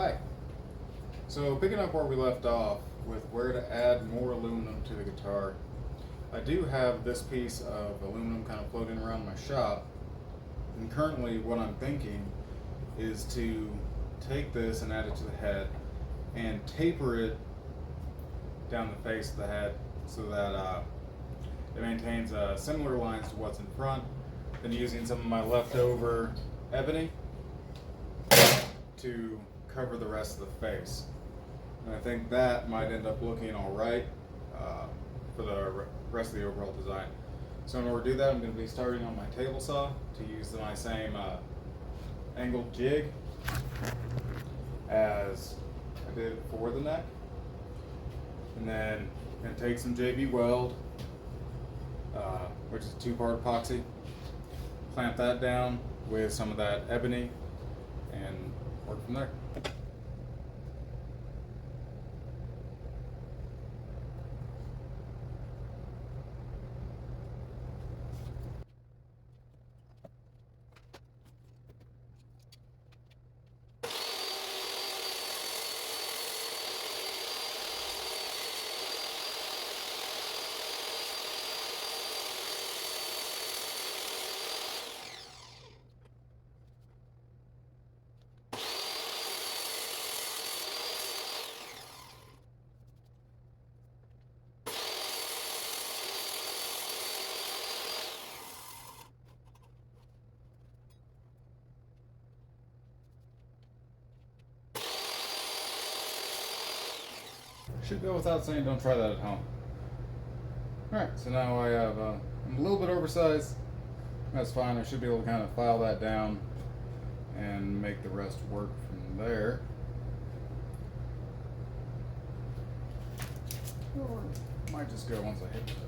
Hi. So picking up where we left off with where to add more aluminum to the guitar, I do have this piece of aluminum kind of floating around my shop, and currently what I'm thinking is to take this and add it to the head and taper it down the face of the head so that it maintains similar lines to what's in front, then using some of my leftover ebony to cover the rest of the face. And I think that might end up looking alright for the rest of the overall design. So in order to do that, I'm going to be starting on my table saw to use my same angled jig as I did for the neck. And then I'm going to take some JB Weld, which is a 2-part epoxy, clamp that down with some of that ebony, and work from there. Should go without saying, don't try that at home. Alright, so now I have, I'm a little bit oversized. That's fine, I should be able to kind of file that down and make the rest work from there. Or might just go once I hit the head.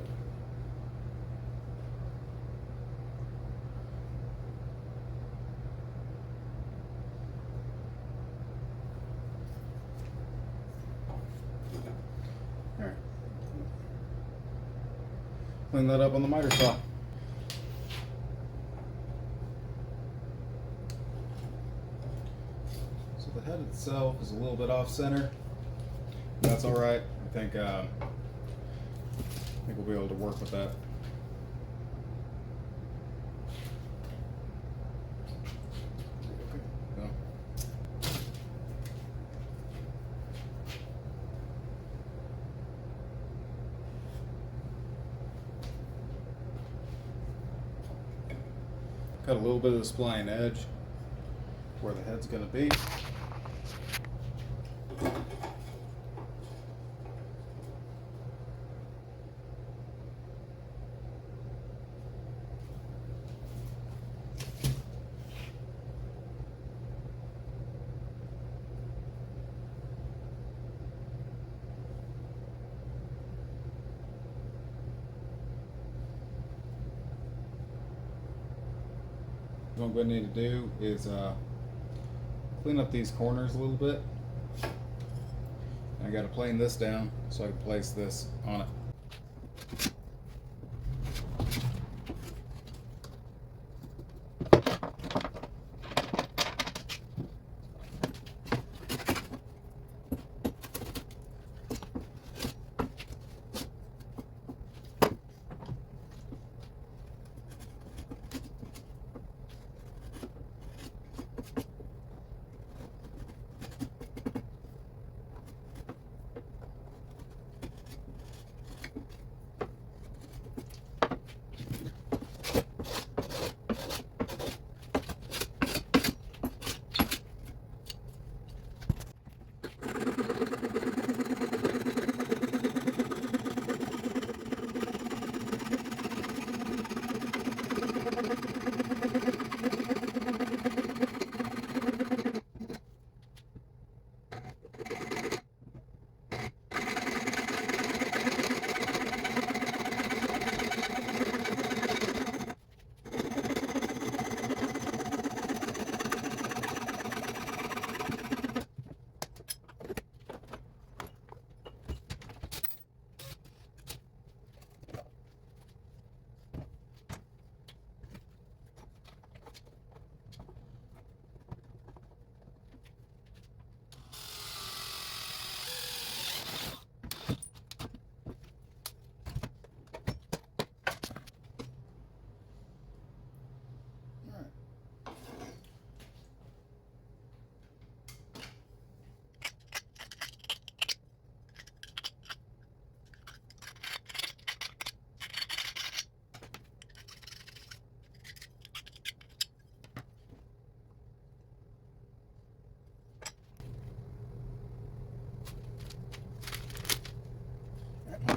Alright. Clean that up on the miter saw. So the head itself is a little bit off center. That's alright. I think we'll be able to work with that. Got a little bit of the spline edge where the head's going to be. What I'm going to need to do is clean up these corners a little bit. And I got to plane this down so I can place this on it.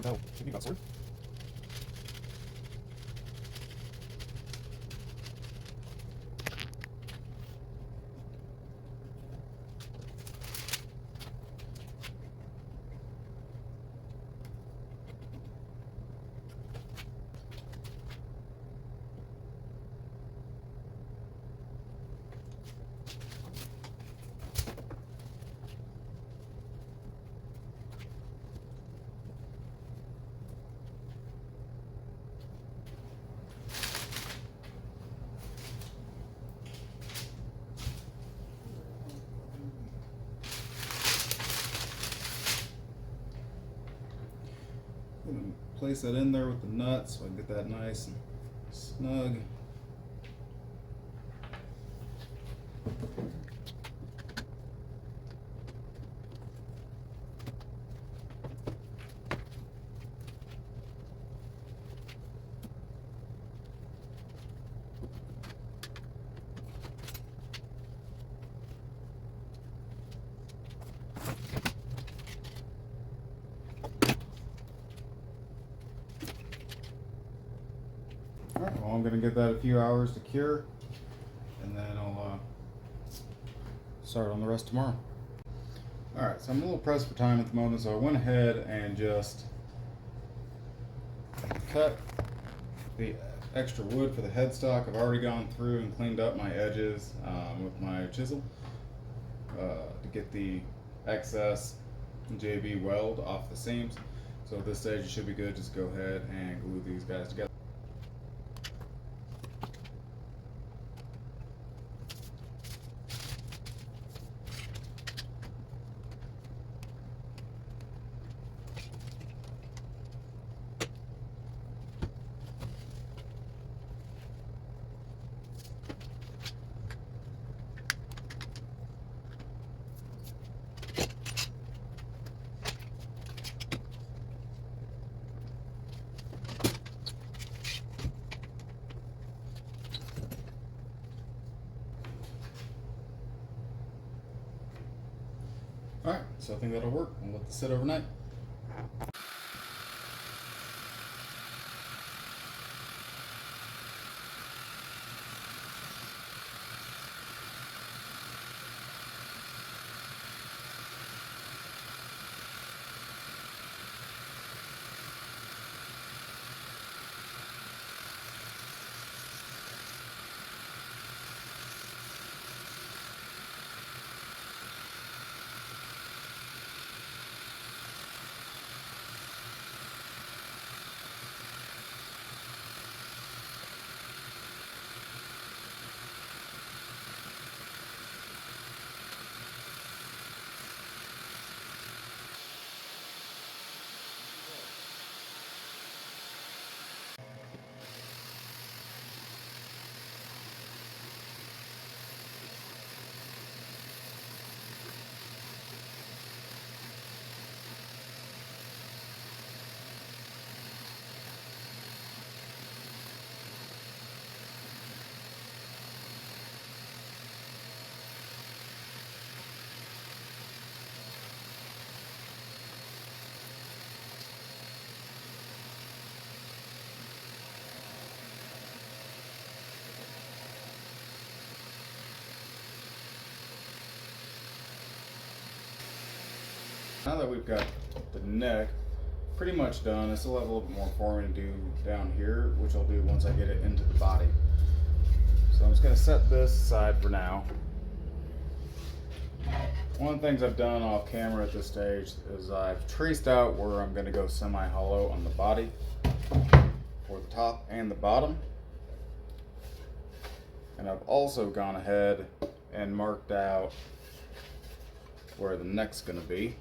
that'll give me about sword. I'm going to place that in there with the nut so I can get that nice and snug. Alright, well, I'm going to give that a few hours to cure, and then I'll start on the rest tomorrow. Alright, so I'm a little pressed for time at the moment, so I went ahead and just cut the extra wood for the headstock. I've already gone through and cleaned up my edges with my chisel to get the excess JB weld off the seams. So at this stage it should be good. Just go ahead and glue these guys together. Alright, so I think that'll work. I'll let this sit overnight. Now that we've got the neck pretty much done, I still have a little bit more forming to do down here, which I'll do once I get it into the body. So I'm just going to set this aside for now. One of the things I've done off camera at this stage is I've traced out where I'm going to go semi-hollow on the body for the top and the bottom. And I've also gone ahead and marked out where the neck's going to be.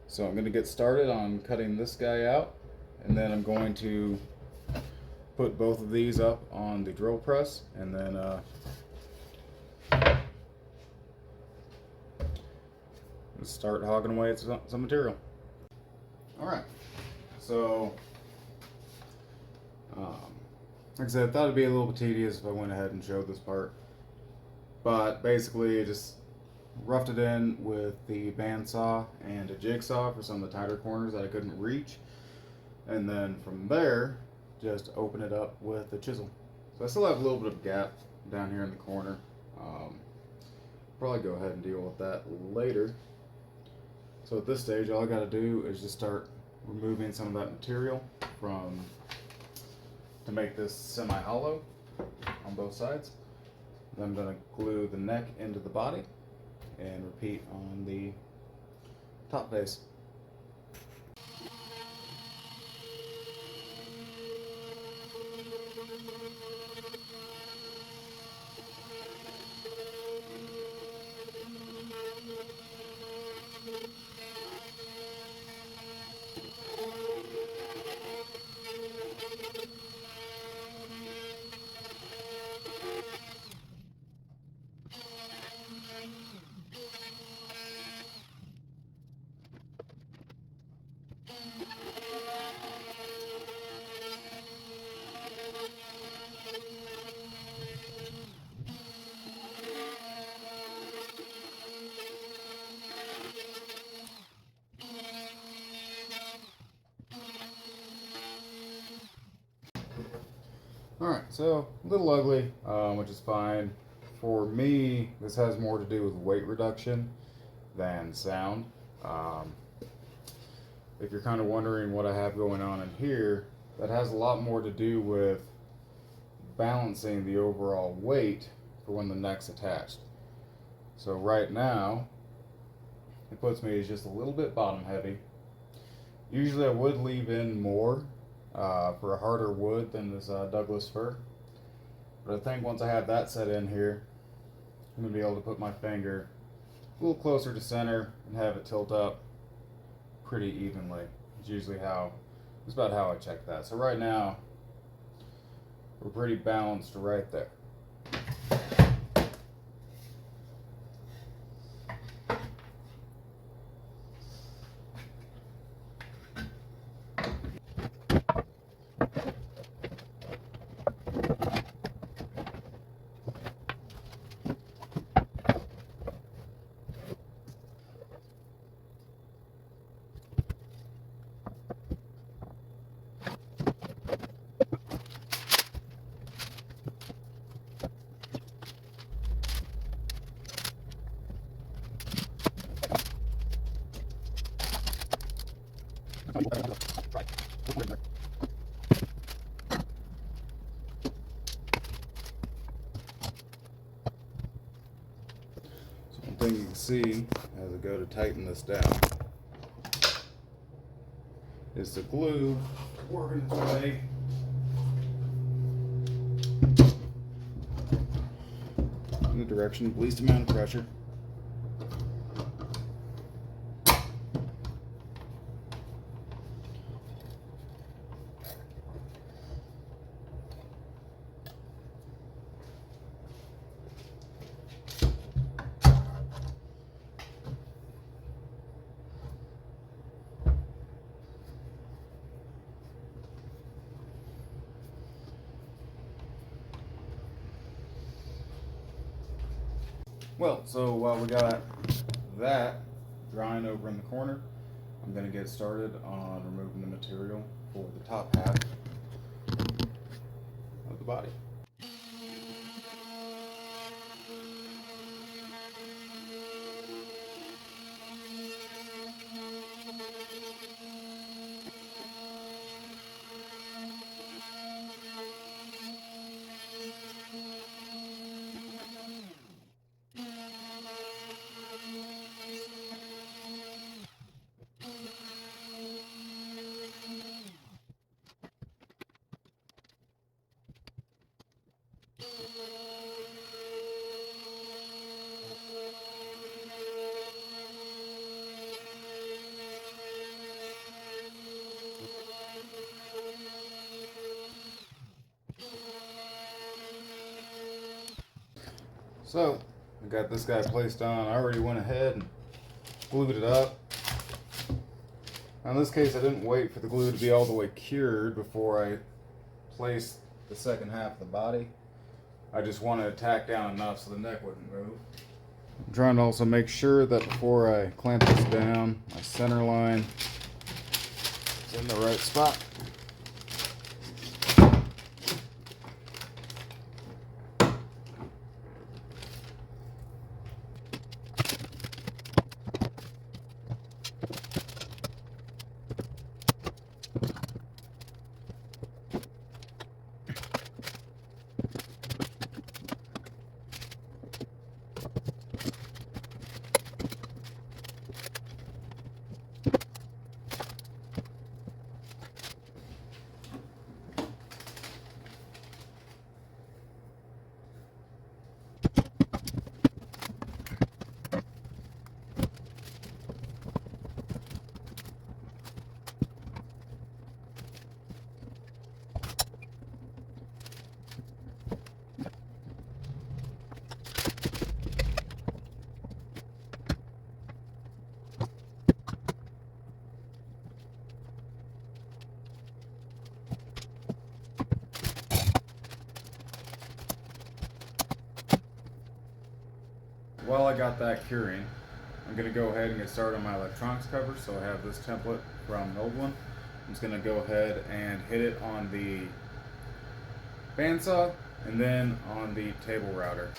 So I'm going to get started on cutting this guy out, and then I'm going to put both of these up on the drill press, and then start hogging away at some material. Alright, so like I said, I thought it'd be a little bit tedious if I went ahead and showed this part, but basically just roughed it in with the bandsaw and a jigsaw for some of the tighter corners that I couldn't reach. And then from there, just open it up with a chisel. So I still have a little bit of gap down here in the corner. Probably go ahead and deal with that later. So at this stage, all I got to do is just start removing some of that material to make this semi-hollow on both sides. Then I'm going to glue the neck into the body and repeat on the top base. Alright, so a little ugly, which is fine. For me, this has more to do with weight reduction than sound. If you're kind of wondering what I have going on in here, that has a lot more to do with balancing the overall weight for when the neck's attached. So right now, it puts me as just a little bit bottom heavy. Usually I would leave in more for a harder wood than this Douglas fir. But I think once I have that set in here, I'm going to be able to put my finger a little closer to center and have it tilt up pretty evenly. It's about how I check that. So right now, we're pretty balanced right there. So one thing you can see as I go to tighten this down is the glue working its way in the direction of least amount of pressure. Well, so while we got that drying over in the corner, I'm going to get started on removing the material for the top half of the body. So, I got this guy placed on. I already went ahead and glued it up. Now in this case, I didn't wait for the glue to be all the way cured before I placed the second half of the body. I just wanted to tack down enough so the neck wouldn't move. I'm trying to also make sure that before I clamp this down, my center line is in the right spot. While I got that curing, I'm going to go ahead and get started on my electronics cover. So I have this template from the old one. I'm just going to go ahead and hit it on the bandsaw and then on the table router.